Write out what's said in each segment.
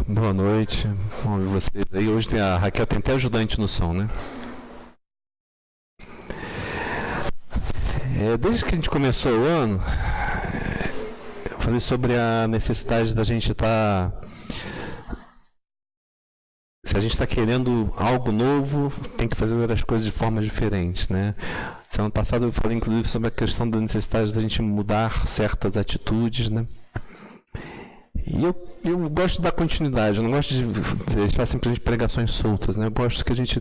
Boa noite, bom ver vocês aí. Hoje a Raquel tem até ajudante no som, né? Desde que a gente começou o ano, eu falei sobre a necessidade da gente estar... Se a gente está querendo algo novo, tem que fazer as coisas de formas diferentes, né? Semana passada eu falei inclusive sobre a questão da necessidade da gente mudar certas atitudes, né? E eu gosto de dar continuidade, eu não gosto de deixar simplesmente pregações soltas, né? Eu gosto que a gente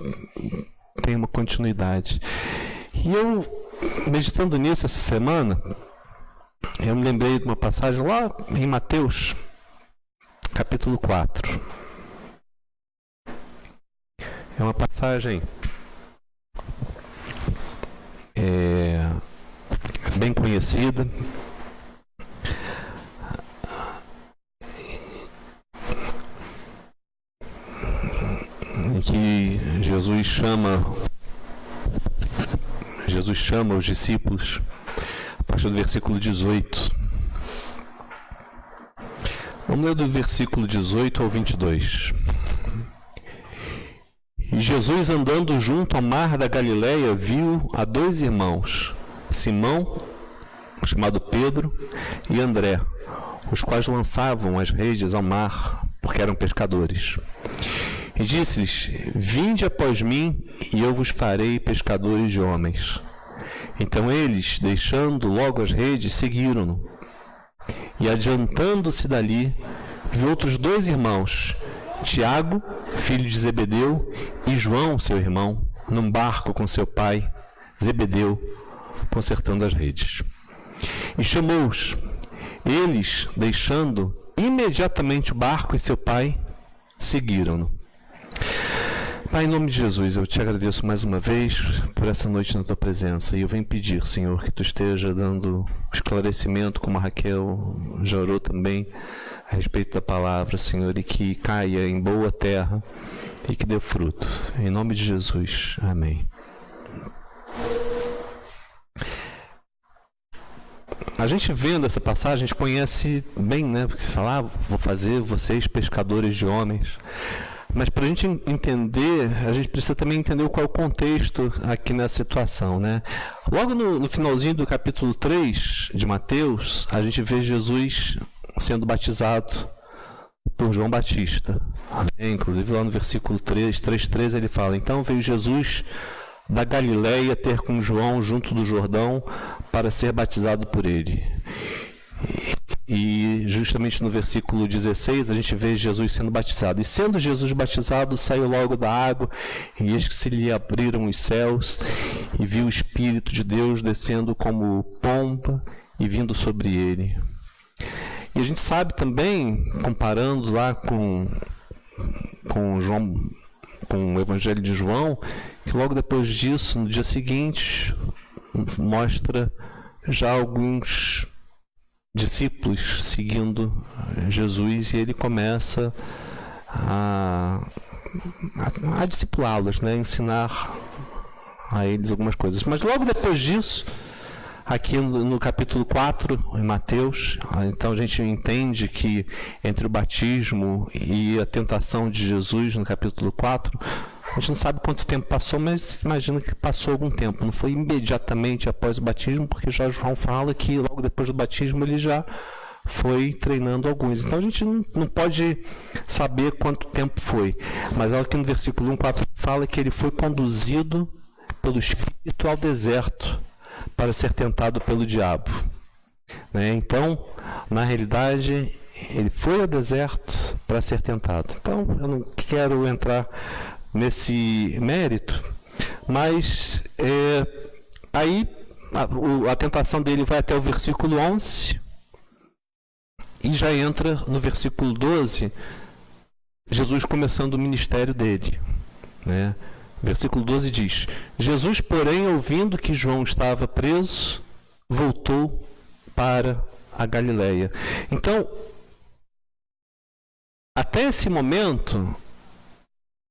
tenha uma continuidade. E eu, meditando nisso essa semana, eu me lembrei de uma passagem lá em Mateus, capítulo 4. É uma passagem bem conhecida. Em que Jesus chama os discípulos a partir do versículo 18. Vamos ler do versículo 18 ao 22. E Jesus, andando junto ao mar da Galileia, viu a dois irmãos, Simão, chamado Pedro, e André, os quais lançavam as redes ao mar, porque eram pescadores. E disse-lhes: Vinde após mim, e eu vos farei pescadores de homens. Então eles, deixando logo as redes, seguiram-no. E adiantando-se dali, viu outros dois irmãos, Tiago, filho de Zebedeu, e João, seu irmão, num barco com seu pai, Zebedeu, consertando as redes. E chamou-os. Eles, deixando imediatamente o barco e seu pai, seguiram-no. Pai, em nome de Jesus, eu te agradeço mais uma vez por essa noite na tua presença. E eu venho pedir, Senhor, que tu esteja dando esclarecimento, como a Raquel já orou também, a respeito da palavra, Senhor, e que caia em boa terra e que dê fruto. Em nome de Jesus. Amém. A gente vendo essa passagem, a gente conhece bem, né? Porque se falar, vou fazer vocês pescadores de homens. Mas para a gente entender, a gente precisa também entender qual é o contexto aqui nessa situação, né? Logo no finalzinho do capítulo 3 de Mateus, a gente vê Jesus sendo batizado por João Batista. Amém? Inclusive lá no versículo 3:13 ele fala: Então veio Jesus da Galileia ter com João junto do Jordão para ser batizado por ele. E justamente no versículo 16 a gente vê Jesus sendo batizado. E sendo Jesus batizado, saiu logo da água, e eis que se lhe abriram os céus, e viu o Espírito de Deus descendo como pomba e vindo sobre ele. E a gente sabe também, comparando lá com o Evangelho de João, que logo depois disso, no dia seguinte, mostra já alguns discípulos seguindo Jesus, e ele começa a discipulá-los, né? Ensinar a eles algumas coisas. Mas logo depois disso, aqui no capítulo 4, em Mateus, então a gente entende que entre o batismo e a tentação de Jesus, no capítulo 4, a gente não sabe quanto tempo passou, mas imagina que passou algum tempo. Não foi imediatamente após o batismo, porque já João fala que logo depois do batismo ele já foi treinando alguns. Então a gente não pode saber quanto tempo foi. Mas aqui no versículo 1:4 fala que ele foi conduzido pelo Espírito ao deserto para ser tentado pelo diabo. Né? Então, na realidade, ele foi ao deserto para ser tentado. Então, eu não quero entrar nesse mérito, mas aí a tentação dele vai até o versículo 11 e já entra no versículo 12, Jesus começando o ministério dele, né? Versículo 12 diz: Jesus, porém, ouvindo que João estava preso, voltou para a Galileia. Então, até esse momento,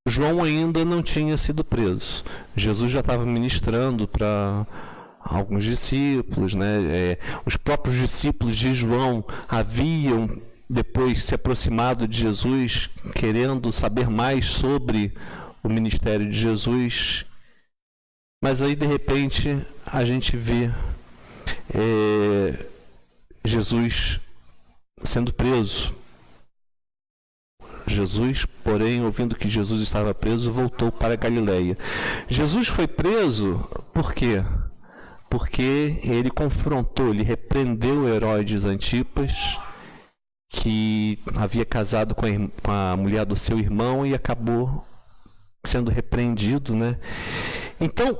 João ainda não tinha sido preso. Jesus já estava ministrando para alguns discípulos, né? Os próprios discípulos de João haviam depois se aproximado de Jesus, querendo saber mais sobre o ministério de Jesus. Mas aí, de repente, a gente vê Jesus sendo preso. Jesus, porém, ouvindo que Jesus estava preso, voltou para a Galileia. Jesus foi preso por quê? Porque ele confrontou, ele repreendeu Herodes Antipas, que havia casado com a mulher do seu irmão e acabou sendo repreendido, né? Então,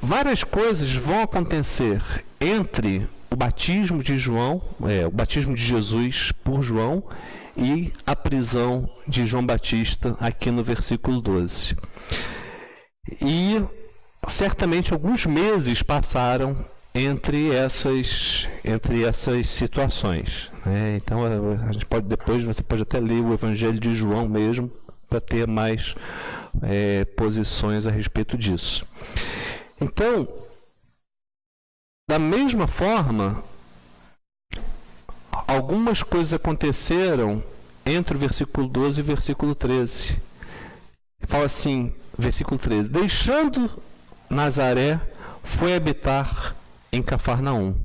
várias coisas vão acontecer entre o batismo de João, o batismo de Jesus por João, e a prisão de João Batista, aqui no versículo 12. E certamente alguns meses passaram entre essas situações, né? Então a gente pode depois, você pode até ler o Evangelho de João mesmo, para ter mais posições a respeito disso. Então, da mesma forma, algumas coisas aconteceram entre o versículo 12 e o versículo 13. Fala assim, versículo 13: deixando Nazaré, foi habitar em Cafarnaum,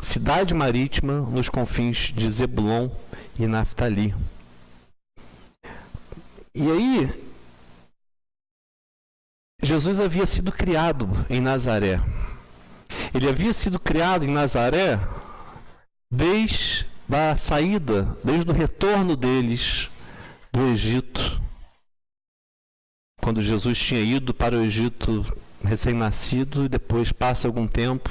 cidade marítima nos confins de Zebulon e Naftali. E aí, Jesus havia sido criado em Nazaré. Ele havia sido criado em Nazaré desde a saída, desde o retorno deles do Egito. Quando Jesus tinha ido para o Egito recém-nascido, e depois passa algum tempo,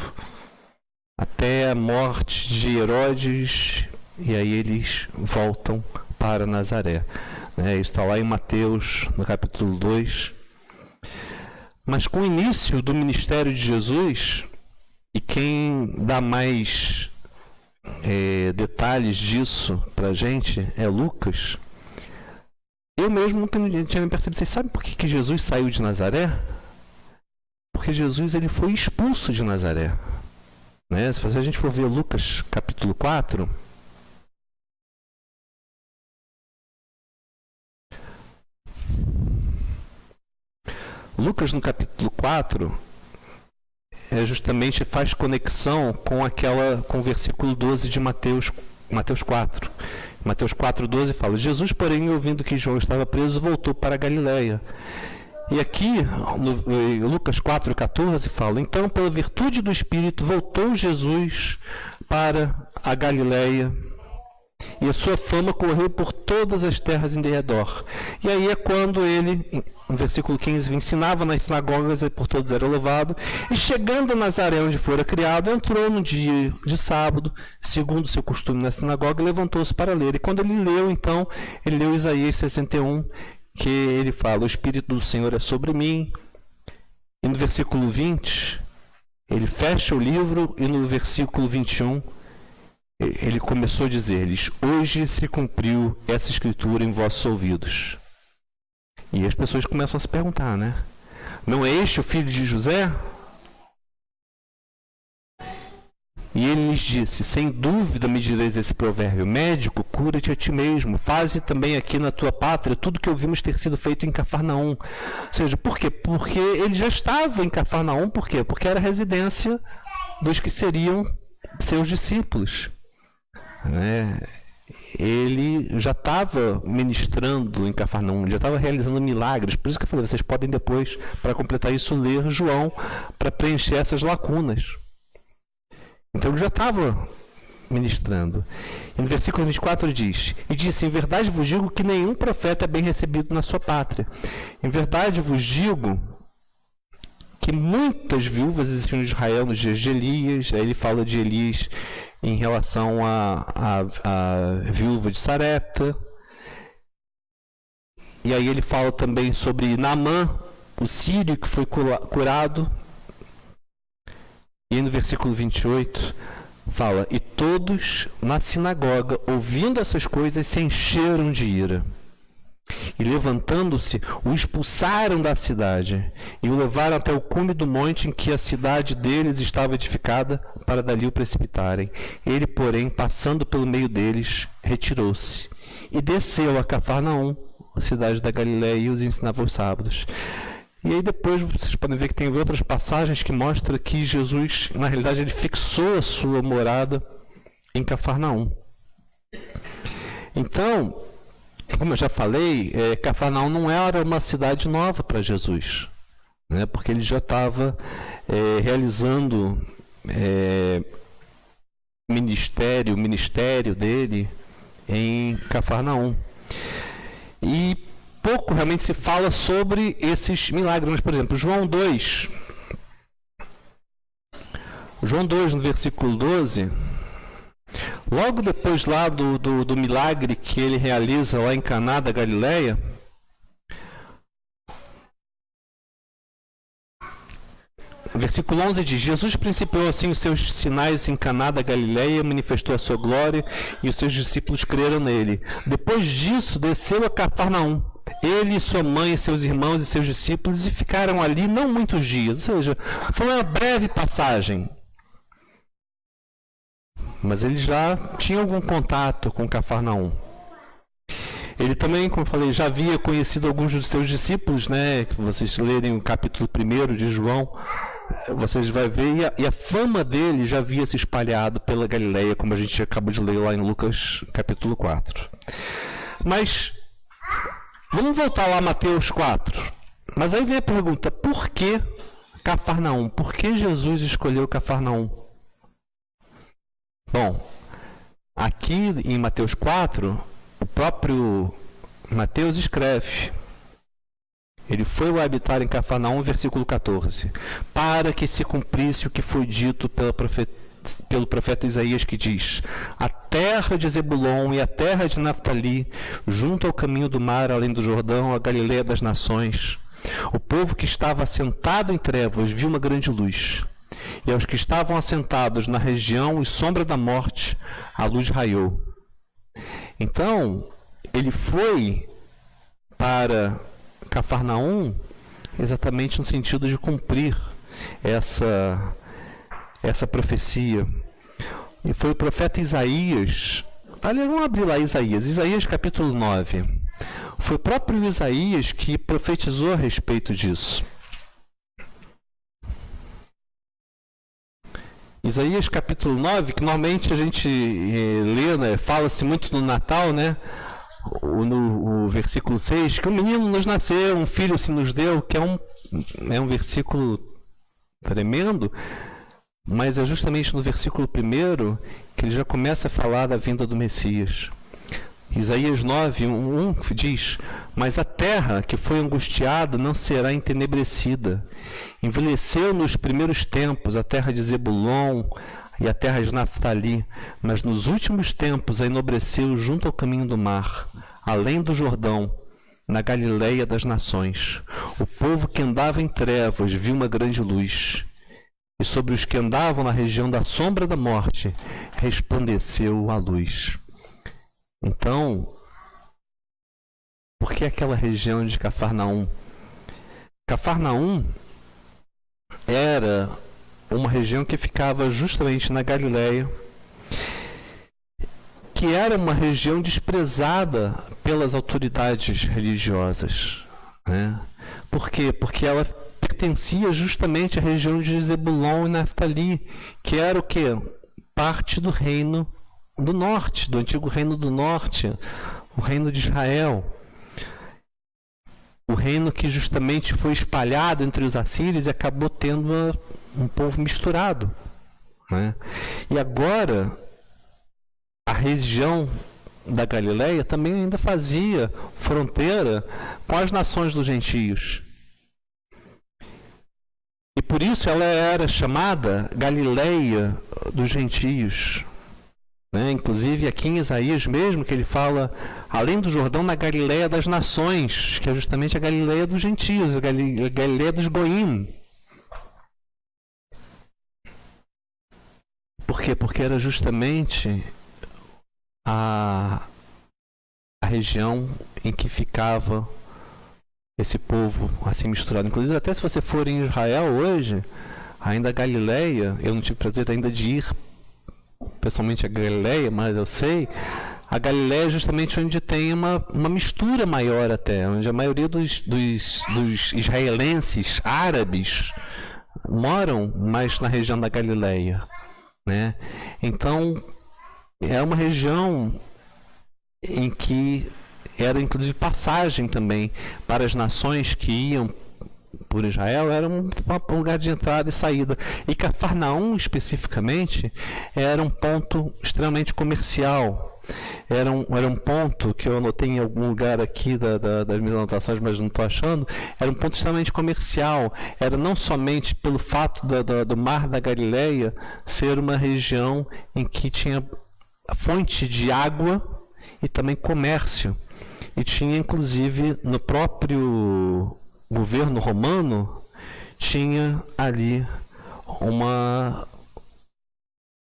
até a morte de Herodes, e aí eles voltam para Nazaré. Isso está lá em Mateus, no capítulo 2. Mas com o início do ministério de Jesus, e quem dá mais detalhes disso para a gente é Lucas. Eu mesmo nunca tinha me percebido. Vocês sabem por que Jesus saiu de Nazaré? Porque Jesus ele foi expulso de Nazaré. Né? Se a gente for ver Lucas capítulo 4, Lucas no capítulo 4 justamente faz conexão com o versículo 12 de Mateus 4. Mateus 4,12 fala: Jesus, porém, ouvindo que João estava preso, voltou para a Galileia. E aqui, no Lucas 4,14 fala: então, pela virtude do Espírito, voltou Jesus para a Galileia, e a sua fama correu por todas as terras em derredor. E aí é quando ele, no versículo 15, ensinava nas sinagogas e por todos era louvado. E chegando a Nazaré, onde fora criado, entrou no dia de sábado, segundo o seu costume na sinagoga, e levantou-se para ler. E quando ele leu, então, ele leu Isaías 61, que ele fala: o Espírito do Senhor é sobre mim. E no versículo 20, ele fecha o livro, e no versículo 21, ele começou a dizer-lhes: hoje se cumpriu essa escritura em vossos ouvidos. E as pessoas começam a se perguntar, né? Não é este o filho de José? E ele lhes disse: sem dúvida me direis esse provérbio: médico, cura-te a ti mesmo, faze também aqui na tua pátria tudo que ouvimos ter sido feito em Cafarnaum. Ou seja, por quê? Porque ele já estava em Cafarnaum. Por quê? Porque era a residência dos que seriam seus discípulos. Ele já estava ministrando em Cafarnaum, já estava realizando milagres. Por isso que eu falei, vocês podem depois, para completar isso, ler João, para preencher essas lacunas. Então ele já estava ministrando. E no versículo 24 diz: e disse: em verdade vos digo que nenhum profeta é bem recebido na sua pátria. Em verdade vos digo que muitas viúvas existiam em Israel nos dias de Elias. Aí ele fala de Elias em relação à viúva de Sarepta. E aí ele fala também sobre Naamã, o sírio que foi curado. E no versículo 28 fala: e todos na sinagoga, ouvindo essas coisas, se encheram de ira. e levantando-se, o expulsaram da cidade e o levaram até o cume do monte em que a cidade deles estava edificada, para dali o precipitarem. Ele, porém, passando pelo meio deles, retirou-se e desceu a Cafarnaum, a cidade da Galiléia, e os ensinava aos sábados. E aí depois vocês podem ver que tem outras passagens que mostram que Jesus, na realidade, ele fixou a sua morada em Cafarnaum. Então, como eu já falei, Cafarnaum não era uma cidade nova para Jesus, né? Porque ele já estava realizando o ministério dele em Cafarnaum. E pouco realmente se fala sobre esses milagres. Mas, por exemplo, João 2, no versículo 12, logo depois lá do milagre que ele realiza lá em Caná da Galileia, versículo 11 diz: Jesus principiou assim os seus sinais em Caná da Galileia, manifestou a sua glória e os seus discípulos creram nele. Depois disso, desceu a Cafarnaum, ele, sua mãe, seus irmãos e seus discípulos, e ficaram ali não muitos dias. Ou seja, foi uma breve passagem. Mas ele já tinha algum contato com Cafarnaum. Ele também, como eu falei, já havia conhecido alguns dos seus discípulos, né? Que vocês lerem o capítulo 1 de João, vocês vão ver, e a fama dele já havia se espalhado pela Galileia, como a gente acabou de ler lá em Lucas capítulo 4. Mas vamos voltar lá a Mateus 4. Mas aí vem a pergunta: por que Cafarnaum? Por que Jesus escolheu Cafarnaum? Bom, aqui em Mateus 4, o próprio Mateus escreve: ele foi habitar em Cafarnaum, versículo 14, para que se cumprisse o que foi dito pelo profeta Isaías, que diz: a terra de Zebulon e a terra de Naftali, junto ao caminho do mar, além do Jordão, a Galileia das nações. O povo que estava assentado em trevas viu uma grande luz, e aos que estavam assentados na região e sombra da morte, a luz raiou. Então, ele foi para Cafarnaum exatamente no sentido de cumprir essa profecia. E foi o profeta Isaías. Aliás, vamos abrir lá Isaías capítulo 9. Foi o próprio Isaías que profetizou a respeito disso. Isaías capítulo 9, que normalmente a gente lê, né, fala-se muito no Natal, né? No versículo 6, que um menino nos nasceu, um filho se nos deu, que é um versículo tremendo, mas é justamente no versículo 1 que ele já começa a falar da vinda do Messias. Isaías 9, 1 diz: mas a terra que foi angustiada não será entenebrecida. Envelheceu nos primeiros tempos a terra de Zebulon e a terra de Naftali, mas nos últimos tempos a enobreceu junto ao caminho do mar, além do Jordão, na Galileia das nações. O povo que andava em trevas viu uma grande luz, e sobre os que andavam na região da sombra da morte resplandeceu a luz. Então, por que aquela região de Cafarnaum? Cafarnaum era uma região que ficava justamente na Galileia, que era uma região desprezada pelas autoridades religiosas, né? Por quê? Porque ela pertencia justamente à região de Zebulon e Naftali, que era o quê? Parte do reino do norte, do antigo reino do norte, o reino de Israel. O reino que justamente foi espalhado entre os assírios e acabou tendo um povo misturado, né? E agora, a região da Galileia também ainda fazia fronteira com as nações dos gentios. E por isso ela era chamada Galileia dos gentios, né? Inclusive aqui em Isaías mesmo, que ele fala, além do Jordão, na Galileia das nações, que é justamente a Galileia dos gentios, a Galileia dos Goim. Por quê? Porque era justamente a região em que ficava esse povo assim misturado. Inclusive, até se você for em Israel hoje, ainda a Galileia, eu não tive prazer ainda de ir pessoalmente a Galileia, mas eu sei, a Galileia é justamente onde tem uma mistura maior até, onde a maioria dos israelenses, árabes, moram mais na região da Galileia, né? Então, é uma região em que era inclusive passagem também para as nações que iam por Israel, era um lugar de entrada e saída. E Cafarnaum, especificamente, era um ponto extremamente comercial. Era um ponto que eu anotei em algum lugar aqui das minhas anotações, mas não estou achando. Era um ponto extremamente comercial. Era não somente pelo fato do Mar da Galileia ser uma região em que tinha fonte de água e também comércio. E tinha, inclusive, no próprio governo romano, tinha ali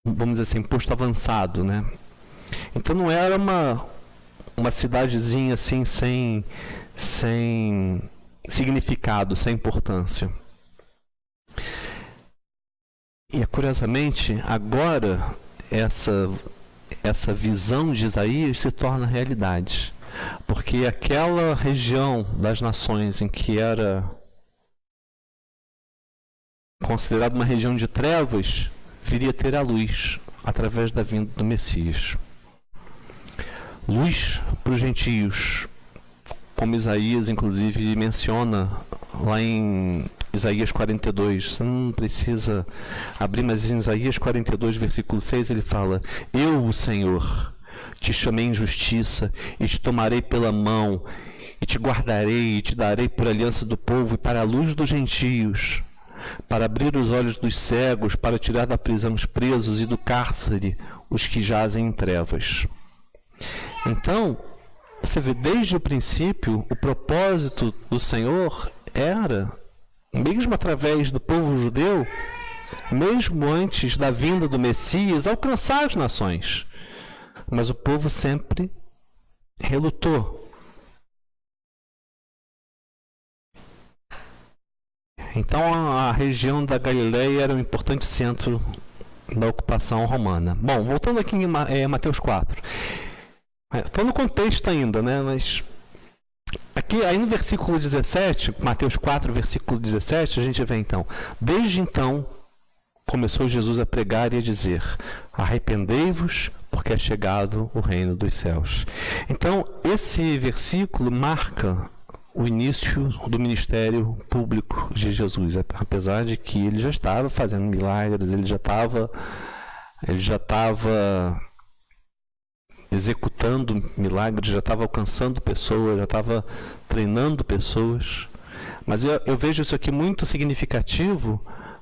vamos dizer assim, posto avançado, né? Então não era uma cidadezinha assim sem significado, sem importância. E curiosamente, agora essa visão de Isaías se torna realidade. Porque aquela região das nações em que era considerada uma região de trevas, viria a ter a luz através da vinda do Messias. Luz para os gentios, como Isaías inclusive menciona lá em Isaías 42. Você não precisa abrir, mas em Isaías 42, versículo 6, ele fala: Eu, o Senhor, te chamei em justiça, e te tomarei pela mão, e te guardarei, e te darei por aliança do povo, e para a luz dos gentios, para abrir os olhos dos cegos, para tirar da prisão os presos, e do cárcere os que jazem em trevas. Então, você vê, desde o princípio, o propósito do Senhor era, mesmo através do povo judeu, mesmo antes da vinda do Messias, alcançar as nações. Mas o povo sempre relutou. Então a região da Galileia era um importante centro da ocupação romana. Bom, voltando aqui em Mateus 4. Estou no contexto ainda, né? Mas aqui, aí no versículo 17, Mateus 4, versículo 17, a gente vê então: Desde então começou Jesus a pregar e a dizer: Arrependei-vos, porque é chegado o reino dos céus. Então, esse versículo marca o início do ministério público de Jesus, apesar de que ele já estava fazendo milagres, ele já estava executando milagres, já estava alcançando pessoas, já estava treinando pessoas. Mas eu vejo isso aqui muito significativo,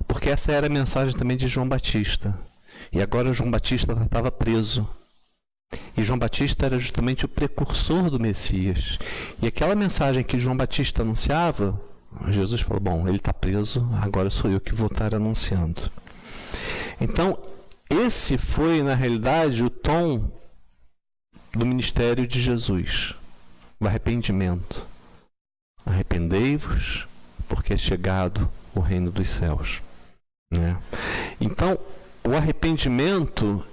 porque essa era a mensagem também de João Batista. E agora João Batista estava preso. E João Batista era justamente o precursor do Messias. E aquela mensagem que João Batista anunciava, Jesus falou: bom, ele está preso, agora sou eu que vou estar anunciando. Então, esse foi, na realidade, o tom do ministério de Jesus. O arrependimento. Arrependei-vos, porque é chegado o reino dos céus. Né? Então, o arrependimento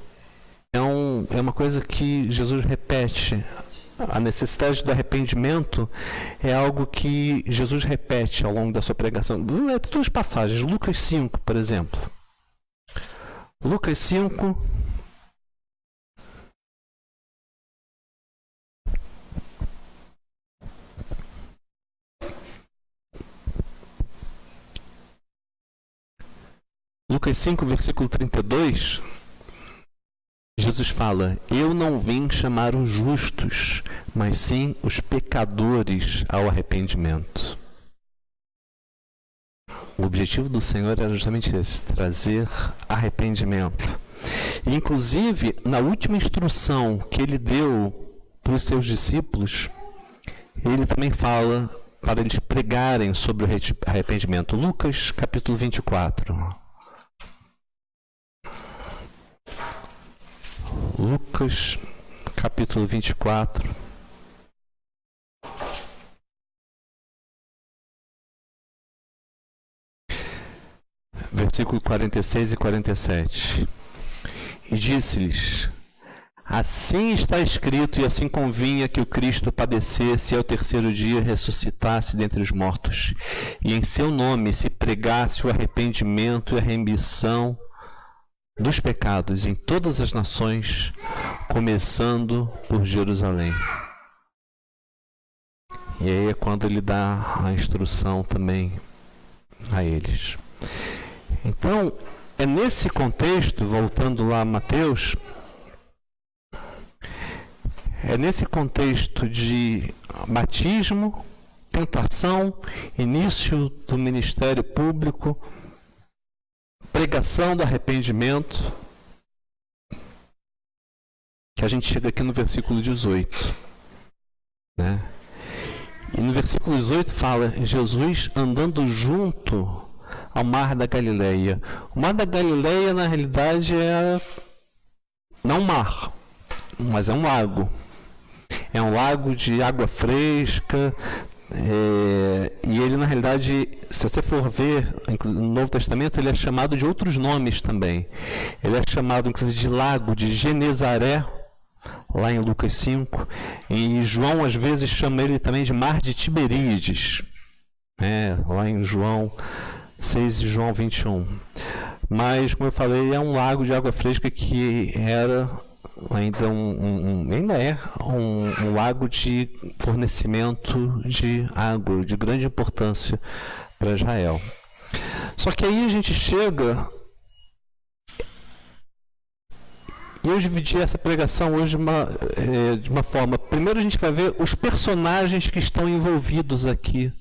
é uma coisa que Jesus repete. A necessidade do arrependimento é algo que Jesus repete ao longo da sua pregação. Tem duas passagens. Lucas 5, por exemplo. Lucas 5... Lucas 5, versículo 32, Jesus fala: Eu não vim chamar os justos, mas sim os pecadores ao arrependimento. O objetivo do Senhor era justamente esse, trazer arrependimento. E, inclusive, na última instrução que ele deu para os seus discípulos, ele também fala para eles pregarem sobre o arrependimento. Lucas, capítulo 24. Lucas, capítulo 24. versículo 46 e 47. E disse-lhes: assim está escrito, e assim convinha que o Cristo padecesse e ao terceiro dia ressuscitasse dentre os mortos, e em seu nome se pregasse o arrependimento e a remissão dos pecados em todas as nações, começando por Jerusalém. E aí é quando ele dá a instrução também a eles. Então, é nesse contexto, voltando lá a Mateus, é nesse contexto de batismo, tentação, início do ministério público, pregação do arrependimento, que a gente chega aqui no versículo 18. Né? E no versículo 18 fala Jesus andando junto ao Mar da Galileia. O Mar da Galileia, na realidade, é não um mar, mas é um lago. É um lago de água fresca, e ele, na realidade, se você for ver no Novo Testamento, ele é chamado de outros nomes também. Ele é chamado, inclusive, de Lago de Genezaré, lá em Lucas 5, e João, às vezes, chama ele também de Mar de Tiberíades, lá em João 6 e João 21. Mas, como eu falei, é um lago de água fresca que era ainda ainda é um lago de fornecimento de água de grande importância para Israel. Só que aí a gente chega, e eu dividi essa pregação hoje de uma forma. Primeiro a gente vai ver os personagens que estão envolvidos aqui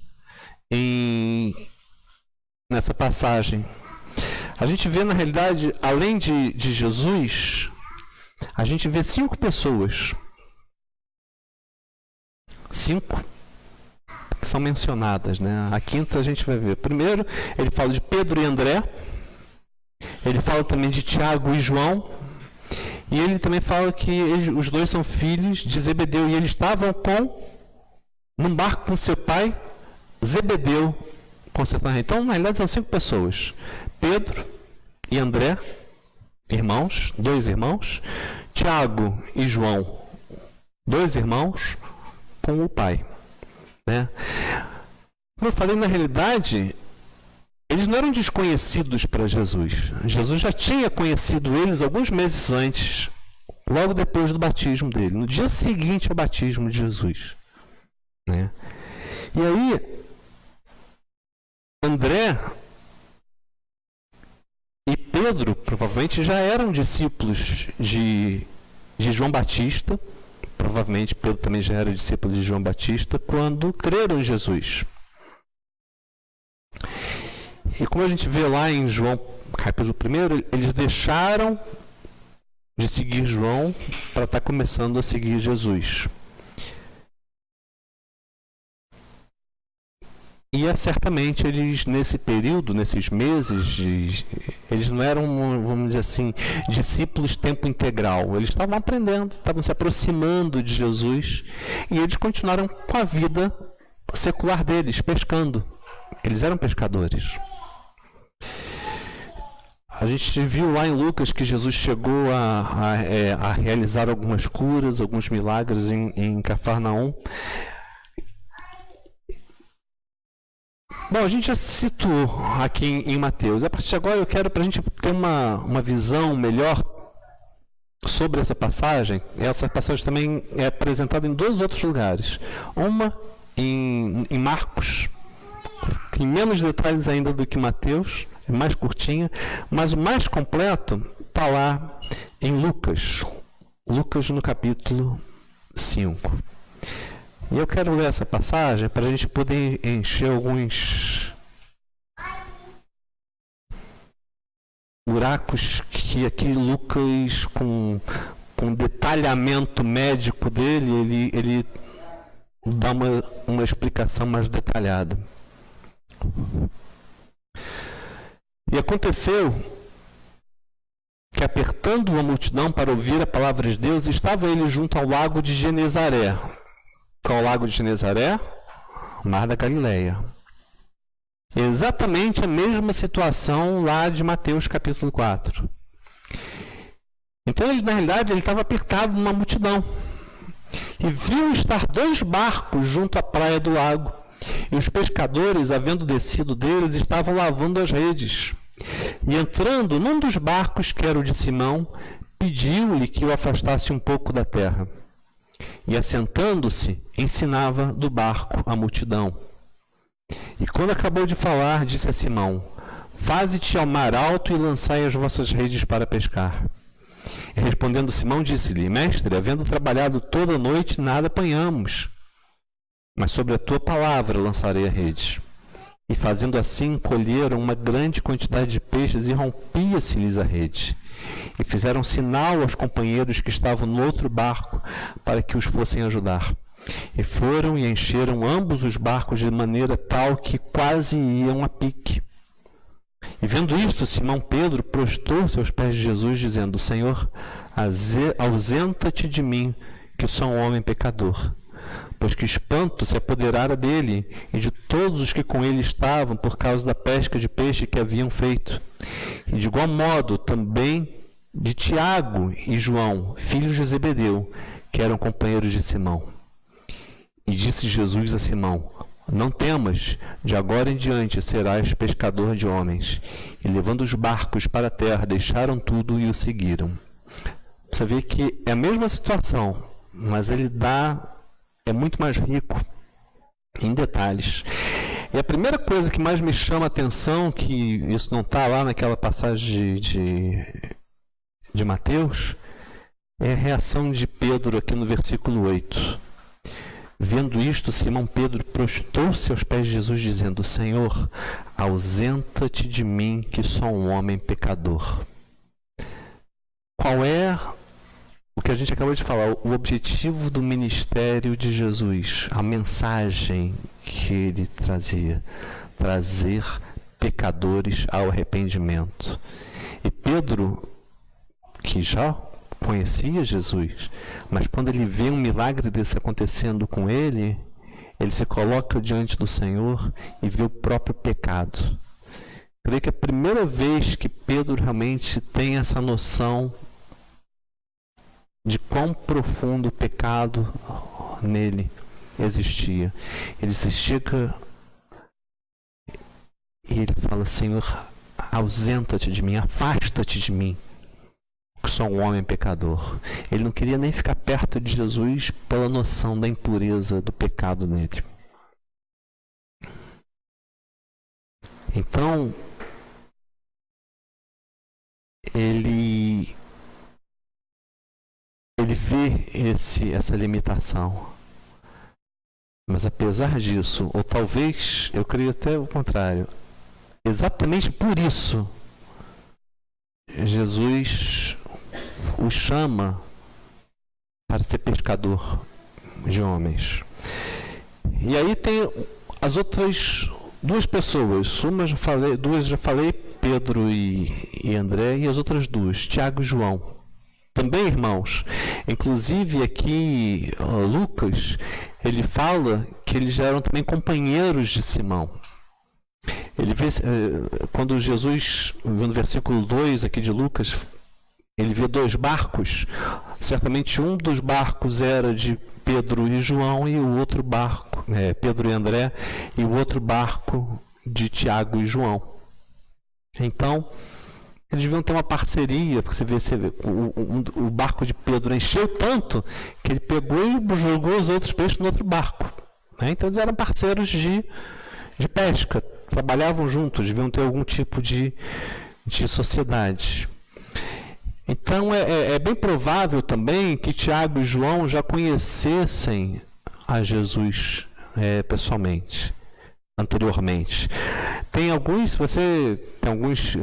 nessa passagem. A gente vê, na realidade, além de Jesus, a gente vê 5 pessoas. 5 que são mencionadas, né? A quinta a gente vai ver. Primeiro, ele fala de Pedro e André. Ele fala também de Tiago e João. E ele também fala que os dois são filhos de Zebedeu. E eles estavam num barco com seu pai, Zebedeu, consertando. Então, na realidade, são 5 pessoas. Pedro e André, irmãos, 2 irmãos. Tiago e João, 2 irmãos, com o pai. Né? Como eu falei, na realidade, eles não eram desconhecidos para Jesus. Jesus já tinha conhecido eles alguns meses antes, logo depois do batismo dele, no dia seguinte ao batismo de Jesus. Né? E aí, André e Pedro provavelmente já eram discípulos de João Batista. Provavelmente Pedro também já era discípulo de João Batista quando creram em Jesus. E como a gente vê lá em João capítulo 1, eles deixaram de seguir João para estar começando a seguir Jesus. E certamente eles, nesse período, nesses meses, eles não eram, vamos dizer assim, discípulos tempo integral. Eles estavam aprendendo, estavam se aproximando de Jesus, e eles continuaram com a vida secular deles, pescando. Eles eram pescadores. A gente viu lá em Lucas que Jesus chegou a realizar algumas curas, alguns milagres em Cafarnaum. Bom, a gente já citou aqui em Mateus. A partir de agora eu quero, para a gente ter uma visão melhor sobre essa passagem. Essa passagem também é apresentada em 2 outros lugares. Uma em Marcos, tem menos detalhes ainda do que Mateus, é mais curtinha, mas o mais completo está lá em Lucas. Lucas no capítulo 5. E eu quero ler essa passagem para a gente poder encher alguns buracos que aqui Lucas, com detalhamento médico dele, ele dá uma explicação mais detalhada. E aconteceu que, apertando a multidão para ouvir a palavra de Deus, estava ele junto ao lago de Genezaré. Qual é o lago de Genezaré? O Mar da Galileia. Exatamente a mesma situação lá de Mateus capítulo 4. Então, na realidade, ele estava apertado numa multidão. E viu estar 2 barcos junto à praia do lago. E os pescadores, havendo descido deles, estavam lavando as redes. E entrando num dos barcos, que era o de Simão, pediu-lhe que o afastasse um pouco da terra. E assentando-se, ensinava do barco a multidão. E quando acabou de falar, disse a Simão: Faze-te ao mar alto e lançai as vossas redes para pescar. E respondendo Simão, disse-lhe: Mestre, havendo trabalhado toda a noite, nada apanhamos. Mas sobre a tua palavra lançarei a rede. E fazendo assim, colheram uma grande quantidade de peixes e rompia-se-lhes a rede. E fizeram sinal aos companheiros que estavam no outro barco para que os fossem ajudar. E foram e encheram ambos os barcos de maneira tal que quase iam a pique. E vendo isto, Simão Pedro prostrou-se aos pés de Jesus, dizendo: Senhor, ausenta-te de mim, que sou um homem pecador. Pois que espanto se apoderara dele e de todos os que com ele estavam, por causa da pesca de peixe que haviam feito. E de igual modo também de Tiago e João, filhos de Zebedeu, que eram companheiros de Simão. E disse Jesus a Simão: Não temas, de agora em diante serás pescador de homens. E levando os barcos para a terra, deixaram tudo e o seguiram. Você vê que é a mesma situação, mas ele é muito mais rico em detalhes. E a primeira coisa que mais me chama a atenção, que isso não está lá naquela passagem de Mateus, é a reação de Pedro aqui no versículo 8. Vendo isto, Simão Pedro prostrou-se aos pés de Jesus, dizendo: Senhor, ausenta-te de mim, que sou um homem pecador. Qual é o que a gente acabou de falar, o objetivo do ministério de Jesus, a mensagem que ele trazia? Trazer pecadores ao arrependimento. E Pedro, que já conhecia Jesus, mas quando ele vê um milagre desse acontecendo com ele, ele se coloca diante do Senhor e vê o próprio pecado. Creio que é a primeira vez que Pedro realmente tem essa noção de quão profundo o pecado nele existia. Ele se chega e ele fala: Senhor, ausenta-te de mim, afasta-te de mim, que sou um homem pecador. Ele não queria nem ficar perto de Jesus pela noção da impureza do pecado nele. Então, ele vê essa limitação. Mas apesar disso, ou talvez, eu creio até o contrário, exatamente por isso, Jesus o chama para ser pescador de homens. E aí tem as outras 2 pessoas, duas já falei, Pedro e André, e as outras 2, Tiago e João. Também irmãos. Inclusive aqui Lucas, ele fala que eles eram também companheiros de Simão. Ele vê, quando Jesus, no versículo 2 aqui de Lucas, ele vê 2 barcos. Certamente um dos barcos era de Pedro e João, e o outro barco, Pedro e André, e o outro barco de Tiago e João. Então, eles deviam ter uma parceria, porque você vê o barco de Pedro encheu tanto que ele pegou e jogou os outros peixes no outro barco. Então eles eram parceiros de pesca, trabalhavam juntos, deviam ter algum tipo de sociedade. Então é bem provável também que Tiago e João já conhecessem a Jesus pessoalmente, anteriormente. Tem alguns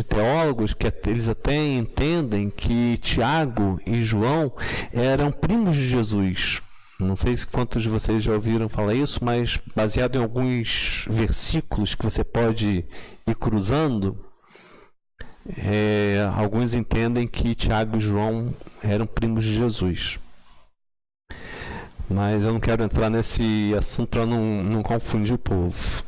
teólogos que eles até entendem que Tiago e João eram primos de Jesus. Não sei quantos de vocês já ouviram falar isso, mas baseado em alguns versículos que você pode ir cruzando, alguns entendem que Tiago e João eram primos de Jesus. Mas eu não quero entrar nesse assunto para não confundir o povo.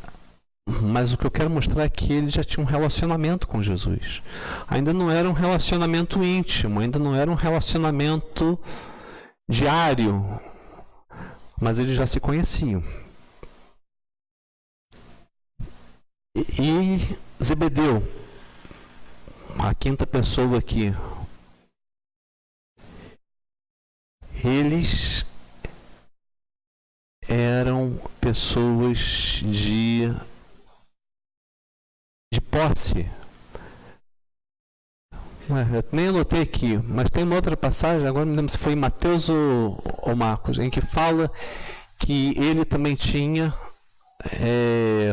Mas o que eu quero mostrar é que ele já tinha um relacionamento com Jesus. Ainda não era um relacionamento íntimo, ainda não era um relacionamento diário, mas eles já se conheciam. E Zebedeu, a quinta pessoa aqui, eles eram pessoas de posse. Eu nem anotei aqui, mas tem uma outra passagem, agora não me lembro se foi em Mateus ou Marcos, em que fala que ele também tinha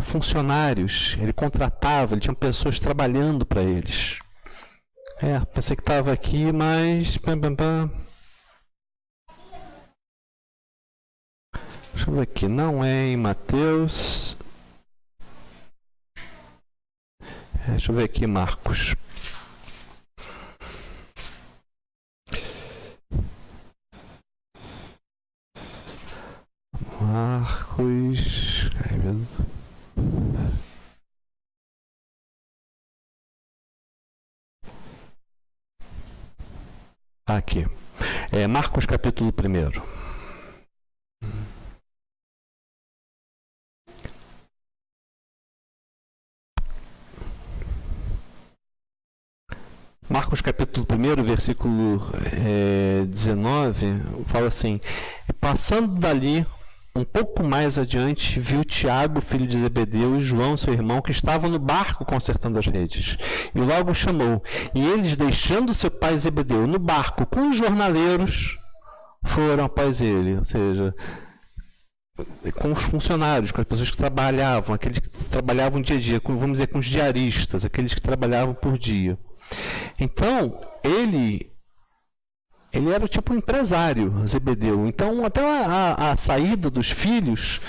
funcionários, ele contratava, ele tinha pessoas trabalhando para eles. Pensei que estava aqui, mas... Deixa eu ver aqui, não é em Mateus. Deixa eu ver aqui, Marcos. Marcos. Aqui. Marcos capítulo 1. Marcos capítulo 1, versículo 19, fala assim: passando dali, um pouco mais adiante, viu Tiago, filho de Zebedeu, e João, seu irmão, que estavam no barco consertando as redes. E logo o chamou. E eles, deixando seu pai Zebedeu no barco com os jornaleiros, foram após ele. Ou seja, com os funcionários, com as pessoas que trabalhavam, aqueles que trabalhavam dia a dia, vamos dizer, com os diaristas, aqueles que trabalhavam por dia. Então, ele era tipo um empresário, Zebedeu. Então, até a saída dos filhos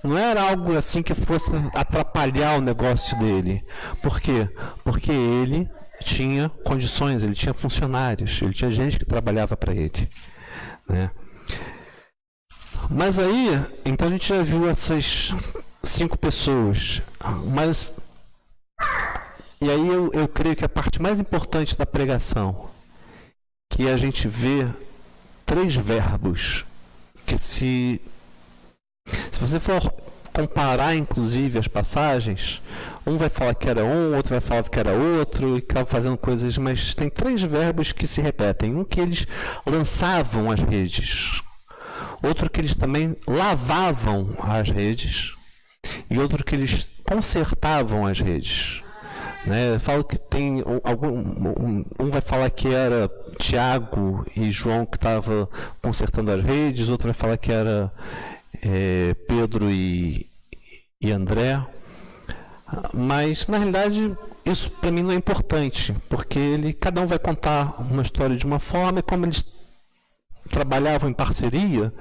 não era algo assim que fosse atrapalhar o negócio dele. Por quê? Porque ele tinha condições, ele tinha funcionários, ele tinha gente que trabalhava para ele, né? Mas aí, então a gente já viu essas 5 pessoas, mas... E aí eu creio que a parte mais importante da pregação, que a gente vê 3 verbos, que se você for comparar, inclusive, as passagens, um vai falar que era um, outro vai falar que era outro, e acaba fazendo coisas, mas tem 3 verbos que se repetem. Um que eles lançavam as redes, outro que eles também lavavam as redes, e outro que eles consertavam as redes. Falo que tem um vai falar que era Tiago e João que estava consertando as redes, outro vai falar que era Pedro e André, mas na realidade isso para mim não é importante, porque cada um vai contar uma história de uma forma, e como eles trabalhavam em parceria,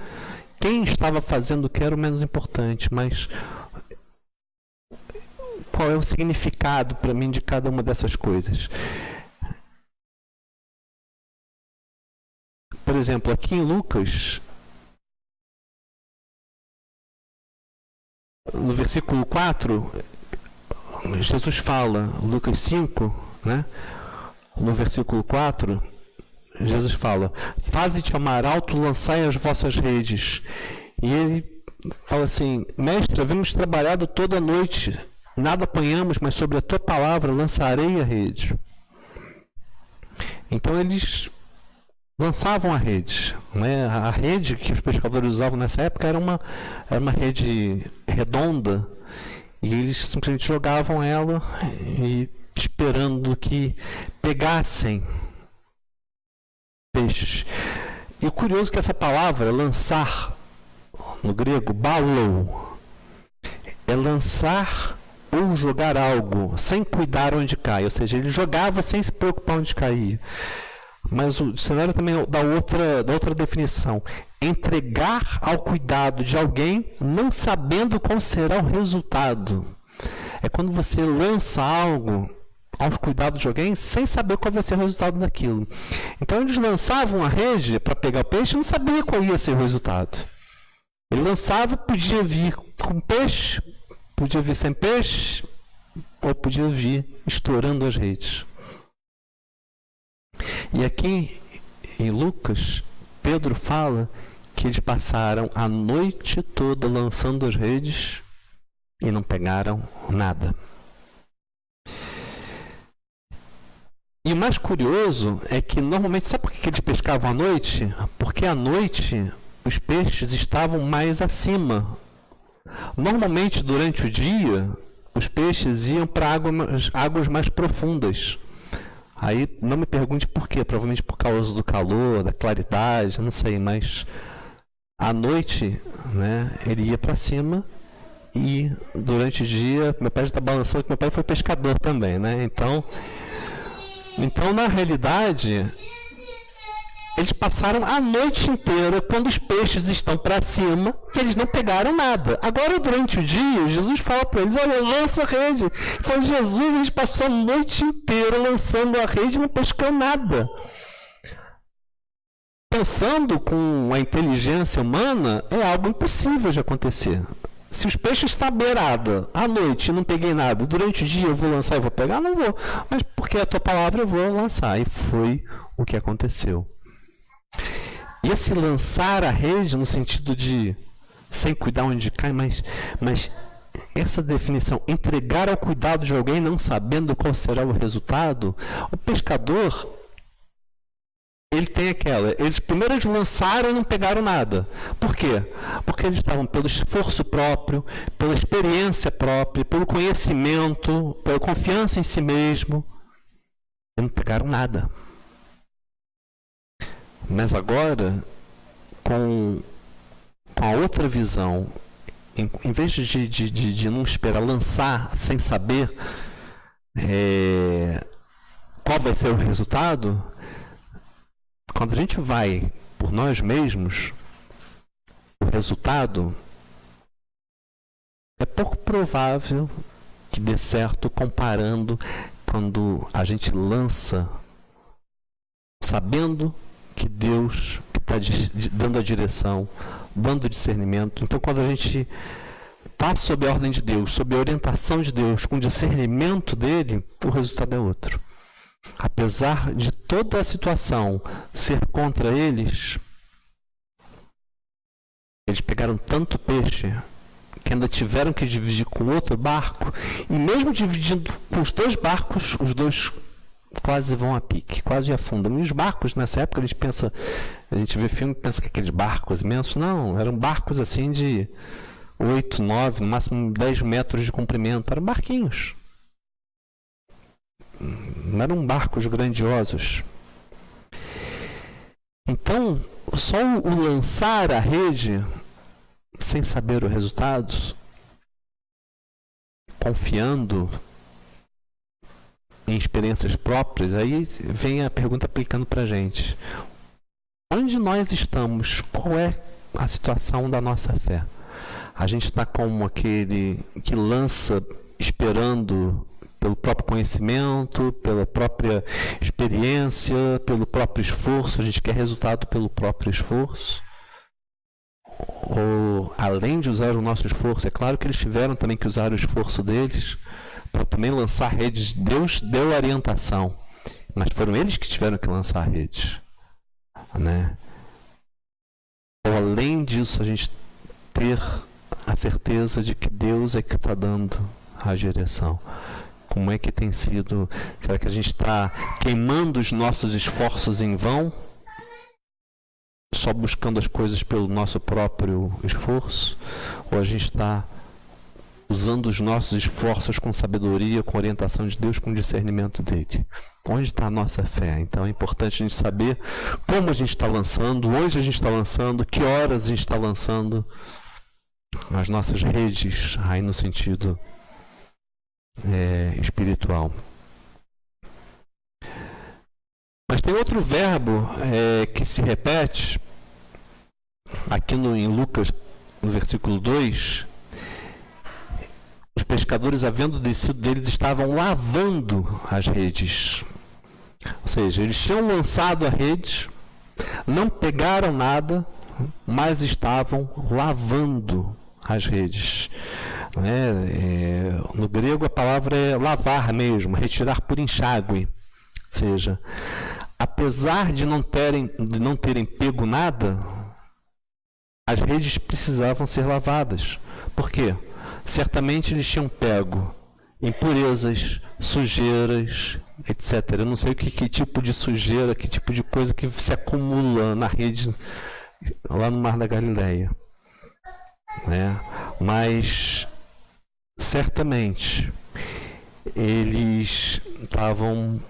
quem estava fazendo o que era o menos importante, mas qual é o significado para mim de cada uma dessas coisas. Por exemplo, aqui em Lucas, no versículo 4, Jesus fala, Lucas 5, né? No versículo 4, Jesus fala: faze-te amar alto, lançai as vossas redes. E ele fala assim: mestre, havemos trabalhado toda a noite, nada apanhamos, mas sobre a tua palavra lançarei a rede. Então eles lançavam a rede, né? A rede que os pescadores usavam nessa época era uma rede redonda, e eles simplesmente jogavam ela e esperando que pegassem peixes. E o curioso é que essa palavra, lançar, no grego, balou, é lançar ou jogar algo sem cuidar onde cai, ou seja, ele jogava sem se preocupar onde caía. Mas o dicionário também dá outra definição: entregar ao cuidado de alguém não sabendo qual será o resultado. É quando você lança algo aos cuidados de alguém sem saber qual vai ser o resultado daquilo. Então eles lançavam a rede para pegar o peixe e não sabia qual ia ser o resultado. Ele lançava, podia vir com peixe, Podia vir sem peixe, ou podia vir estourando as redes. E aqui em Lucas, Pedro fala que eles passaram a noite toda lançando as redes e não pegaram nada. E o mais curioso é que normalmente, sabe por que eles pescavam à noite? Porque à noite os peixes estavam mais acima. Normalmente durante o dia os peixes iam para águas mais profundas. Aí não me pergunte por quê, provavelmente por causa do calor, da claridade, não sei, mas à noite, né, ele ia para cima e durante o dia, meu pai já está balançando, meu pai foi pescador também, né? Então, na realidade, eles passaram a noite inteira quando os peixes estão para cima, que eles não pegaram nada. Agora, durante o dia, Jesus fala para eles, olha, lança a rede. Foi Jesus, eles passaram a noite inteira lançando a rede e não pescou nada. Pensando com a inteligência humana, é algo impossível de acontecer. Se os peixes estão à beirada, à noite, e não peguei nada, durante o dia eu vou lançar e vou pegar? Não vou. Mas porque é a tua palavra eu vou lançar. E foi o que aconteceu. E esse lançar a rede, no sentido de sem cuidar onde cai, mas essa definição, entregar ao cuidado de alguém não sabendo qual será o resultado, o pescador, ele tem aquela, primeiro eles lançaram e não pegaram nada. Por quê? Porque eles estavam pelo esforço próprio, pela experiência própria, pelo conhecimento, pela confiança em si mesmo, e não pegaram nada. Mas agora, com a outra visão, em vez de não esperar, lançar sem saber qual vai ser o resultado, quando a gente vai por nós mesmos, o resultado é pouco provável que dê certo comparando quando a gente lança sabendo que Deus está dando a direção, dando o discernimento. Então, quando a gente está sob a ordem de Deus, sob a orientação de Deus, com o discernimento dele, o resultado é outro. Apesar de toda a situação ser contra eles, eles pegaram tanto peixe que ainda tiveram que dividir com outro barco, e mesmo dividindo com os dois barcos, os dois quase vão a pique, quase afundam. E os barcos, nessa época, a gente vê filme e pensa que aqueles barcos imensos, não, eram barcos assim de 8, 9, no máximo 10 metros de comprimento, eram barquinhos. Não eram barcos grandiosos. Então, só o lançar a rede, sem saber o resultado, confiando em experiências próprias, aí vem a pergunta aplicando para a gente. Onde nós estamos? Qual é a situação da nossa fé? A gente está como aquele que lança esperando pelo próprio conhecimento, pela própria experiência, pelo próprio esforço, a gente quer resultado pelo próprio esforço? Ou, além de usar o nosso esforço, é claro que eles tiveram também que usar o esforço deles para também lançar redes. Deus deu orientação, mas foram eles que tiveram que lançar redes, né? Ou, além disso, a gente ter a certeza de que Deus é que está dando a direção. Como é que tem sido? Será que a gente está queimando os nossos esforços em vão? Só buscando as coisas pelo nosso próprio esforço? Ou a gente está usando os nossos esforços com sabedoria, com orientação de Deus, com discernimento dele? Onde está a nossa fé? Então é importante a gente saber como a gente está lançando, onde a gente está lançando, que horas a gente está lançando as nossas redes, aí no sentido espiritual. Mas tem outro verbo que se repete aqui em Lucas, no versículo 2. Os pescadores, havendo descido deles, estavam lavando as redes. Ou seja, eles tinham lançado a rede, não pegaram nada, mas estavam lavando as redes. né? No grego a palavra é lavar mesmo, retirar por enxágue. Ou seja, apesar de não terem pego nada, as redes precisavam ser lavadas. Por quê? Certamente eles tinham pego impurezas, sujeiras, etc. Eu não sei que tipo de sujeira, que tipo de coisa que se acumula na rede lá no Mar da Galileia, né? Mas certamente eles estavam...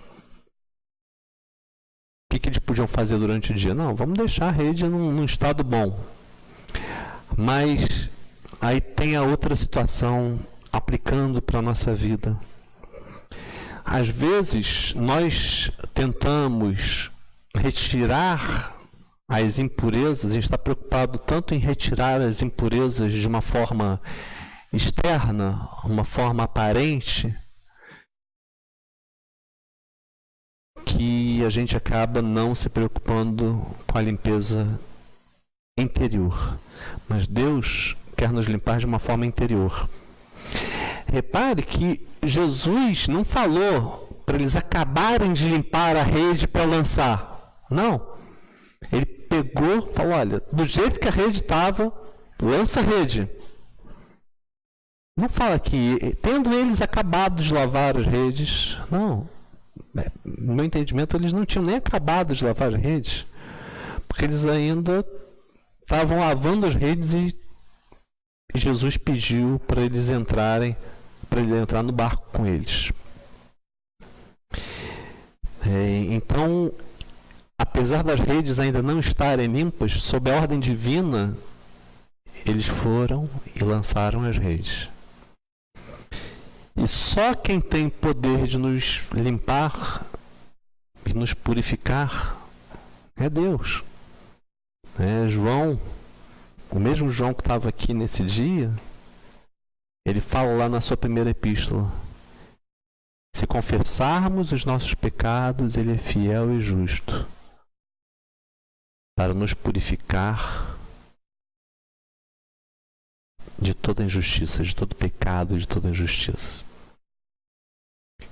O que eles podiam fazer durante o dia? Não, vamos deixar a rede num estado bom. Mas aí tem a outra situação aplicando para a nossa vida. Às vezes nós tentamos retirar as impurezas, a gente está preocupado tanto em retirar as impurezas de uma forma externa, uma forma aparente, que a gente acaba não se preocupando com a limpeza interior. Mas Deus quer nos limpar de uma forma interior. Repare que Jesus não falou para eles acabarem de limpar a rede para lançar. Não. Ele pegou e falou, olha, do jeito que a rede estava, lança a rede. Não fala que, tendo eles acabado de lavar as redes, não. No meu entendimento, eles não tinham nem acabado de lavar as redes, porque eles ainda estavam lavando as redes e Jesus pediu para eles entrarem, para ele entrar no barco com eles. Então, apesar das redes ainda não estarem limpas, sob a ordem divina, eles foram e lançaram as redes. E só quem tem poder de nos limpar e nos purificar é Deus. João, o mesmo João que estava aqui nesse dia, ele fala lá na sua primeira epístola: se confessarmos os nossos pecados, ele é fiel e justo para nos purificar de toda injustiça, de todo pecado, de toda injustiça.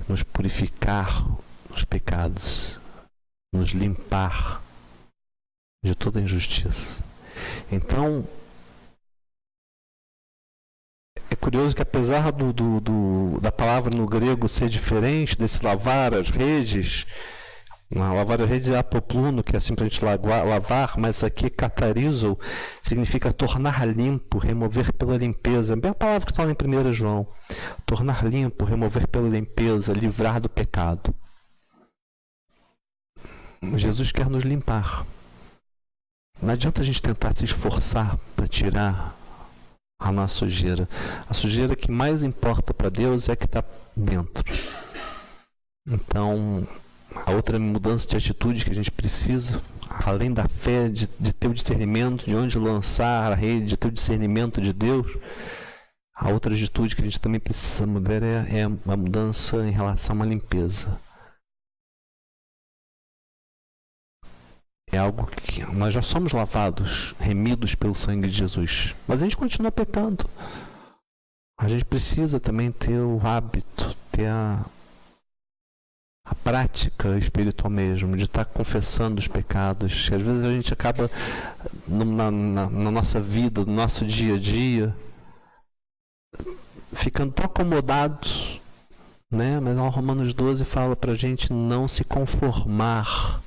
Nos purificar os pecados, nos limpar de toda injustiça. Então, é curioso que apesar da palavra no grego ser diferente, desse lavar as redes, lavar as redes é apopluno, que é simplesmente lavar, mas aqui catarizo significa tornar limpo, remover pela limpeza. É bem a palavra que está lá em 1 João. Tornar limpo, remover pela limpeza, livrar do pecado. Jesus quer nos limpar. Não adianta a gente tentar se esforçar para tirar a nossa sujeira. A sujeira que mais importa para Deus é a que está dentro. Então, a outra mudança de atitude que a gente precisa, além da fé, de ter o discernimento de onde lançar a rede, de ter o discernimento de Deus, a outra atitude que a gente também precisa mudar é uma mudança em relação a uma limpeza. É algo que nós já somos lavados, remidos pelo sangue de Jesus, mas a gente continua pecando. A gente precisa também ter o hábito, ter a prática espiritual mesmo, de estar confessando os pecados. Às vezes a gente acaba, na nossa vida, no nosso dia a dia, ficando tão acomodado, né? Mas Romanos 12 fala para a gente não se conformar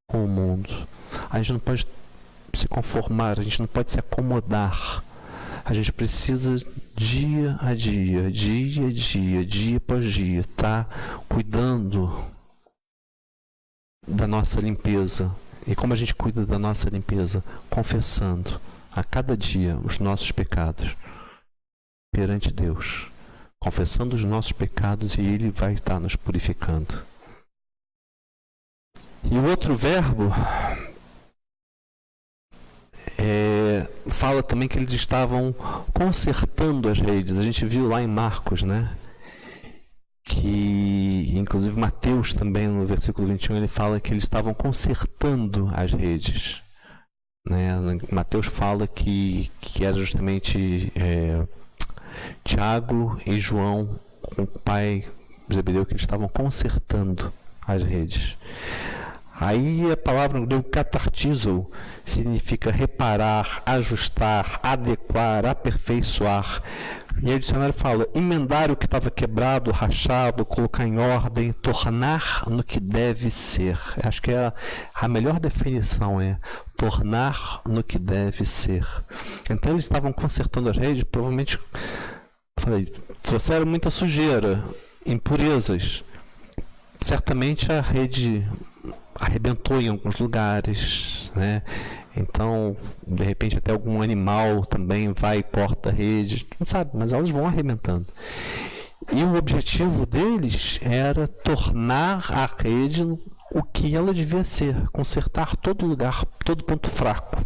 com o mundo. A gente não pode se conformar, a gente não pode se acomodar. A gente precisa dia a dia, dia após dia, estar cuidando da nossa limpeza. E como a gente cuida da nossa limpeza? Confessando a cada dia os nossos pecados perante Deus. Confessando os nossos pecados e Ele vai estar nos purificando. E o outro verbo fala também que eles estavam consertando as redes. A gente viu lá em Marcos, né? Que, inclusive, Mateus também, no versículo 21, ele fala que eles estavam consertando as redes. Né? Mateus fala que era justamente Tiago e João, com o pai Zebedeu, que eles estavam consertando as redes. Aí a palavra no grego katartizo significa reparar, ajustar, adequar, aperfeiçoar. E o dicionário fala emendar o que estava quebrado, rachado, colocar em ordem, tornar no que deve ser. Acho que a melhor definição é tornar no que deve ser. Então eles estavam consertando as redes, provavelmente, trouxeram muita sujeira, impurezas. Certamente a rede arrebentou em alguns lugares, né? Então, de repente, até algum animal também vai e corta a rede, não sabe, mas elas vão arrebentando. E o objetivo deles era tornar a rede o que ela devia ser, consertar todo lugar, todo ponto fraco.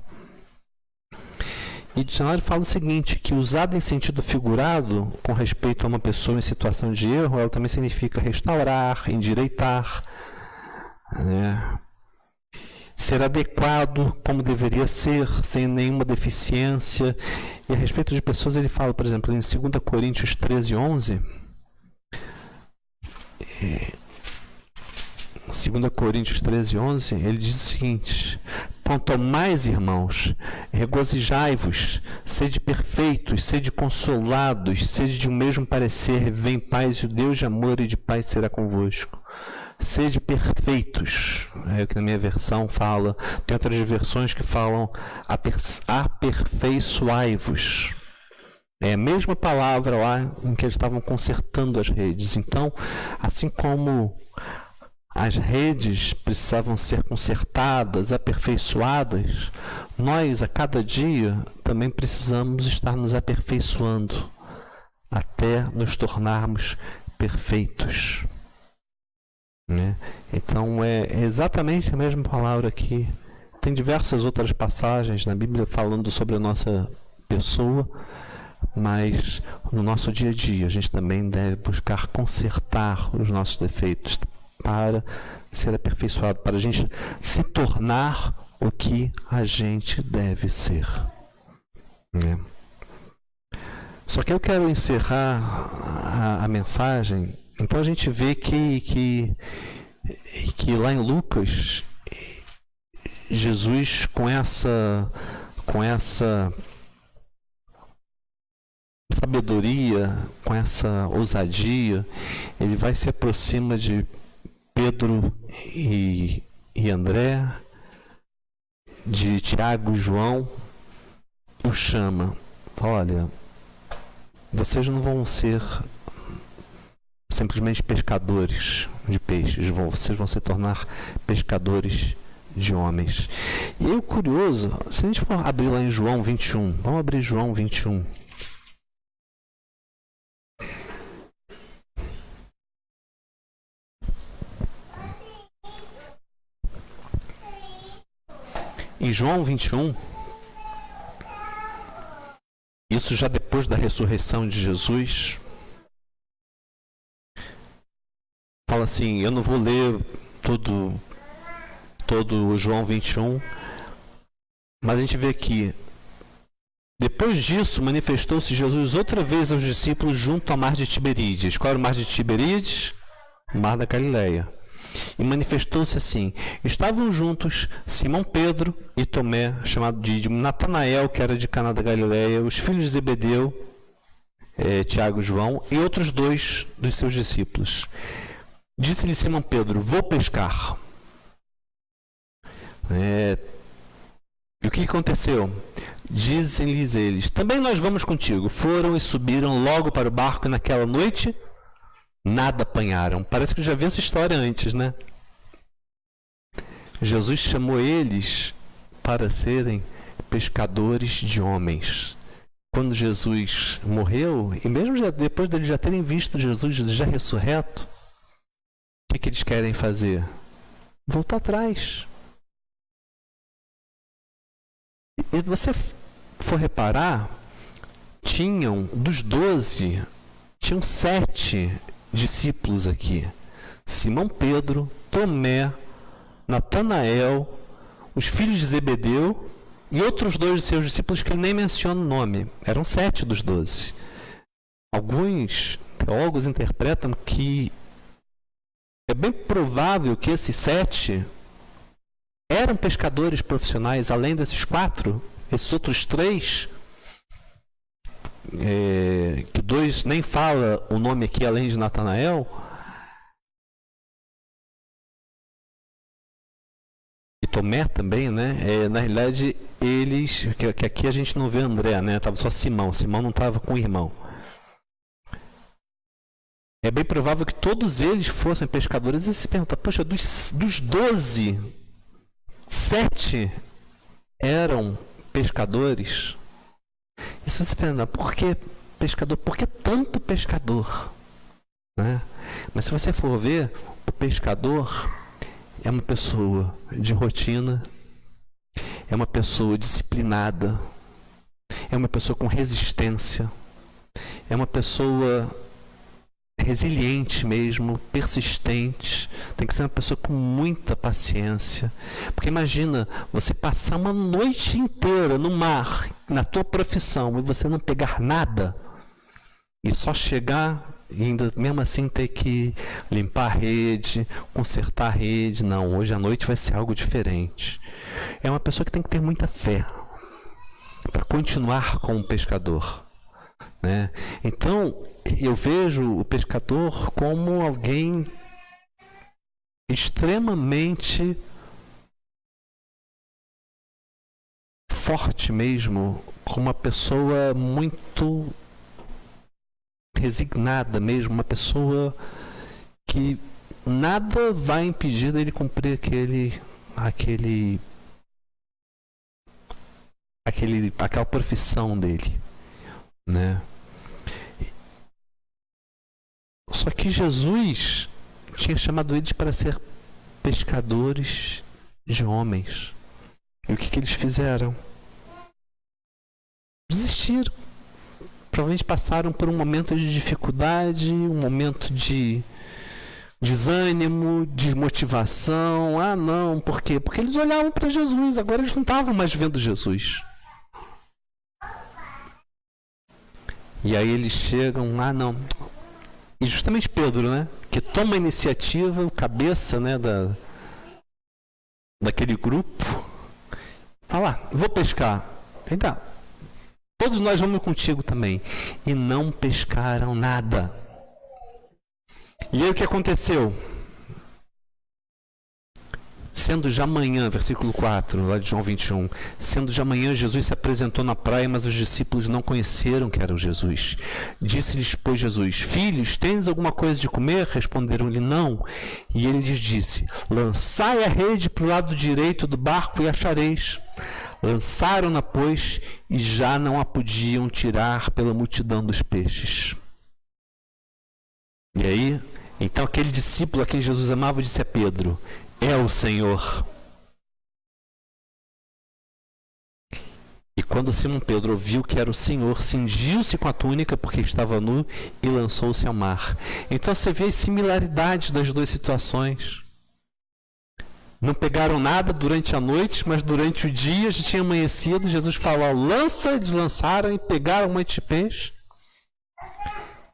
E o dicionário fala o seguinte, que usado em sentido figurado, com respeito a uma pessoa em situação de erro, ela também significa restaurar, endireitar, né? Ser adequado como deveria ser, sem nenhuma deficiência. E a respeito de pessoas, ele fala, por exemplo, em 2 Coríntios 13, 11, 2 Coríntios 13, 11, ele diz o seguinte: quanto ao mais, irmãos, regozijai-vos, sede perfeitos, sede consolados, sede de um mesmo parecer, vem paz, e o Deus de amor e de paz será convosco. Sede perfeitos, é o que na minha versão fala. Tem outras versões que falam aperfeiçoai-vos. É a mesma palavra lá em que eles estavam consertando as redes. Então, assim como as redes precisavam ser consertadas, aperfeiçoadas, nós, a cada dia, também precisamos estar nos aperfeiçoando até nos tornarmos perfeitos. Né? Então é exatamente a mesma palavra aqui. Tem diversas outras passagens na Bíblia falando sobre a nossa pessoa, mas no nosso dia a dia a gente também deve buscar consertar os nossos defeitos para ser aperfeiçoado, para a gente se tornar o que a gente deve ser. Né? Só que eu quero encerrar a mensagem. Então a gente vê que lá em Lucas, Jesus com essa sabedoria, com essa ousadia, ele vai se aproxima de Pedro e André, de Tiago e João, e o chama. Olha, vocês não vão ser simplesmente pescadores de peixes, vocês vão se tornar pescadores de homens. E aí o curioso, se a gente for abrir lá em João 21, vamos abrir João 21. Em João 21, isso já depois da ressurreição de Jesus, fala assim, eu não vou ler todo o João 21, mas a gente vê que depois disso manifestou-se Jesus outra vez aos discípulos junto ao mar de Tiberíades. Qual era o mar de Tiberíades? O mar da Galileia. E manifestou-se assim, estavam juntos Simão Pedro e Tomé, chamado Dídimo, Natanael, que era de Caná da Galileia, os filhos de Zebedeu, Tiago e João, e outros dois dos seus discípulos. Disse-lhe Simão Pedro, vou pescar. E o que aconteceu? Dizem-lhes eles, também nós vamos contigo. Foram e subiram logo para o barco e naquela noite nada apanharam. Parece que eu já vi essa história antes, né? Jesus chamou eles para serem pescadores de homens. Quando Jesus morreu, e mesmo depois deles já terem visto Jesus já ressurreto, o que eles querem fazer? Voltar atrás. E você for reparar, dos 12, tinham 7 discípulos aqui. Simão Pedro, Tomé, Natanael, os filhos de Zebedeu e outros 2 de seus discípulos que ele nem menciona o nome. Eram 7 dos 12. alguns teólogos interpretam que é bem provável que esses 7 eram pescadores profissionais, além desses 4, esses outros 3, que 2 nem fala o nome aqui além de Natanael, e Tomé também, né? Na realidade, eles, que aqui a gente não vê André, né? Estava só Simão não estava com o irmão. É bem provável que todos eles fossem pescadores. E se pergunta, poxa, dos 12, 7 eram pescadores. E se você perguntar, por que pescador? Por que tanto pescador? Né? Mas se você for ver, o pescador é uma pessoa de rotina, é uma pessoa disciplinada, é uma pessoa com resistência, é uma pessoa resiliente mesmo, persistente, tem que ser uma pessoa com muita paciência, porque imagina você passar uma noite inteira no mar, na tua profissão, e você não pegar nada, e só chegar e ainda mesmo assim ter que limpar a rede, consertar a rede. Não, hoje à noite vai ser algo diferente. É uma pessoa que tem que ter muita fé para continuar com o pescador, né? Então, eu vejo o pescador como alguém extremamente forte mesmo, como uma pessoa muito resignada mesmo, uma pessoa que nada vai impedir dele cumprir aquela profissão dele, né? Só que Jesus tinha chamado eles para ser pescadores de homens. E o que eles fizeram? Desistiram. Provavelmente passaram por um momento de dificuldade, um momento de desânimo, desmotivação. Ah, não, por quê? Porque eles olhavam para Jesus, agora eles não estavam mais vendo Jesus. E aí eles chegam, ah, não. E justamente Pedro, né, que toma a iniciativa, o cabeça, né, daquele grupo, fala, vou pescar. Então, todos nós vamos contigo também. E não pescaram nada. E aí o que aconteceu? Sendo já manhã, versículo 4, lá de João 21, sendo já manhã, Jesus se apresentou na praia, mas os discípulos não conheceram que era o Jesus. Disse-lhes, pois, Jesus, filhos, tendes alguma coisa de comer? Responderam-lhe, não. E ele lhes disse, lançai a rede para o lado direito do barco e achareis. Lançaram-na, pois, e já não a podiam tirar pela multidão dos peixes. E aí, então aquele discípulo a quem Jesus amava disse a Pedro, é o Senhor. E quando Simão Pedro ouviu que era o Senhor, cingiu-se com a túnica, porque estava nu, e lançou-se ao mar. Então você vê as similaridades das duas situações. Não pegaram nada durante a noite, mas durante o dia já tinha amanhecido. Jesus falou, lança, eles lançaram e pegaram um monte de peixe.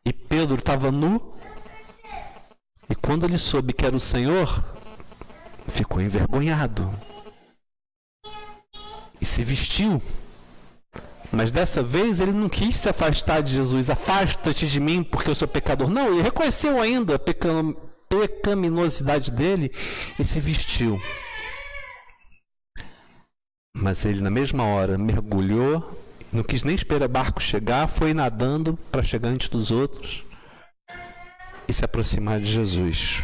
E Pedro estava nu. E quando ele soube que era o Senhor, ficou envergonhado. E se vestiu. Mas dessa vez ele não quis se afastar de Jesus. Afasta-te de mim porque eu sou pecador. Não, ele reconheceu ainda a pecaminosidade dele e se vestiu. Mas ele na mesma hora mergulhou, não quis nem esperar o barco chegar, foi nadando para chegar antes dos outros e se aproximar de Jesus.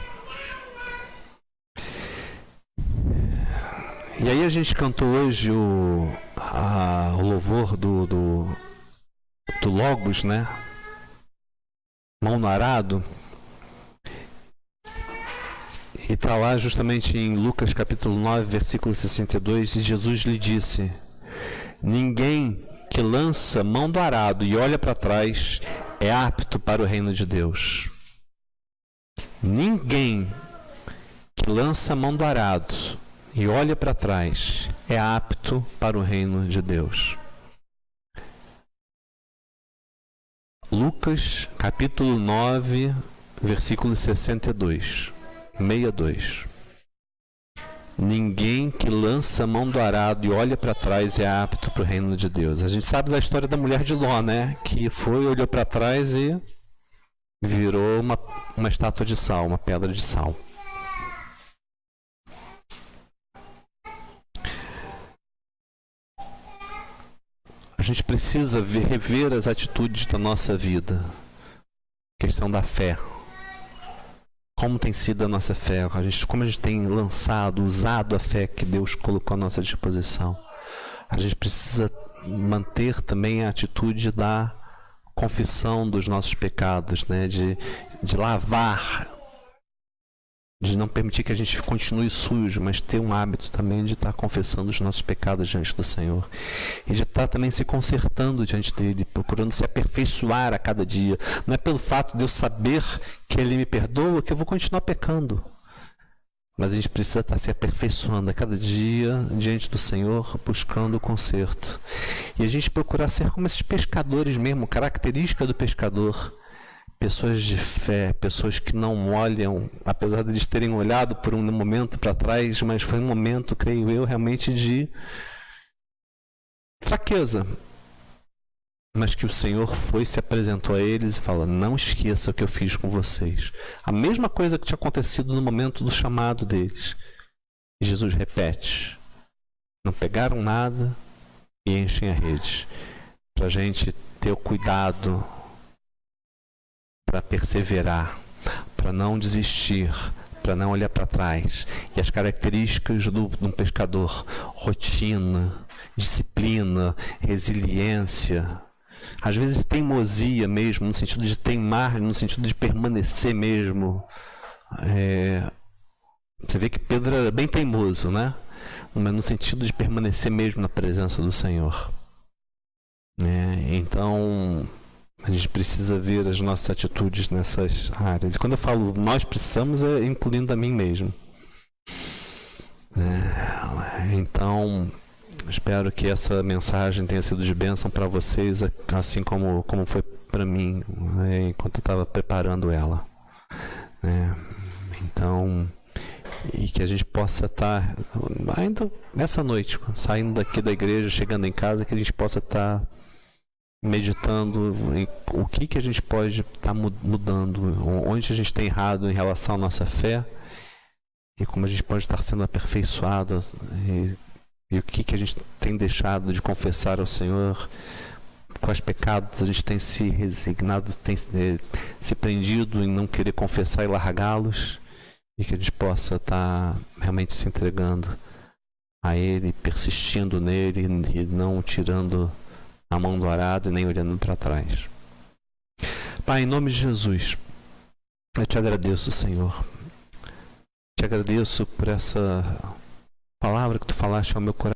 E aí a gente cantou hoje o louvor do Logos, né? Mão no arado. E está lá justamente em Lucas capítulo 9, versículo 62, e Jesus lhe disse, ninguém que lança mão do arado e olha para trás é apto para o reino de Deus. Ninguém que lança a mão do arado e olha para trás é apto para o reino de Deus. Lucas, capítulo 9, versículo 62. 62. Ninguém que lança a mão do arado e olha para trás é apto para o reino de Deus. A gente sabe da história da mulher de Ló, né? Que foi, olhou para trás e virou uma estátua de sal, uma pedra de sal. A gente precisa rever as atitudes da nossa vida. Questão da fé. Como tem sido a nossa fé? Como a gente tem usado a fé que Deus colocou à nossa disposição. A gente precisa manter também a atitude da confissão dos nossos pecados, né? De lavar, de não permitir que a gente continue sujo, mas ter um hábito também de estar confessando os nossos pecados diante do Senhor. E de estar também se consertando diante dele, procurando se aperfeiçoar a cada dia. Não é pelo fato de eu saber que ele me perdoa que eu vou continuar pecando. Mas a gente precisa estar se aperfeiçoando a cada dia diante do Senhor, buscando o conserto. E a gente procurar ser como esses pescadores mesmo, característica do pescador. Pessoas de fé, pessoas que não olham, apesar de eles terem olhado por um momento para trás, mas foi um momento, creio eu, realmente de fraqueza. Mas que o Senhor se apresentou a eles e falou: não esqueça o que eu fiz com vocês. A mesma coisa que tinha acontecido no momento do chamado deles. E Jesus repete: não pegaram nada e enchem a rede. Para a gente ter o cuidado, para perseverar, para não desistir, para não olhar para trás. E as características de um pescador: rotina, disciplina, resiliência, às vezes teimosia mesmo, no sentido de teimar, no sentido de permanecer mesmo. Você vê que Pedro era bem teimoso, né? Mas no sentido de permanecer mesmo na presença do Senhor. Então, a gente precisa ver as nossas atitudes nessas áreas. E quando eu falo nós precisamos, é incluindo a mim mesmo. Então, espero que essa mensagem tenha sido de bênção para vocês, assim como foi para mim, enquanto eu estava preparando ela. Então, e que a gente possa estar, ainda nessa noite, saindo daqui da igreja, chegando em casa, que a gente possa estar meditando em o que a gente pode estar mudando, onde a gente tem errado em relação à nossa fé, e como a gente pode estar sendo aperfeiçoado, e o que a gente tem deixado de confessar ao Senhor, quais pecados a gente tem se resignado, tem se prendido em não querer confessar e largá-los, e que a gente possa estar realmente se entregando a Ele, persistindo nele e não tirando a mão do arado e nem olhando para trás. Pai, em nome de Jesus, eu te agradeço, Senhor. Te agradeço por essa palavra que tu falaste ao meu coração.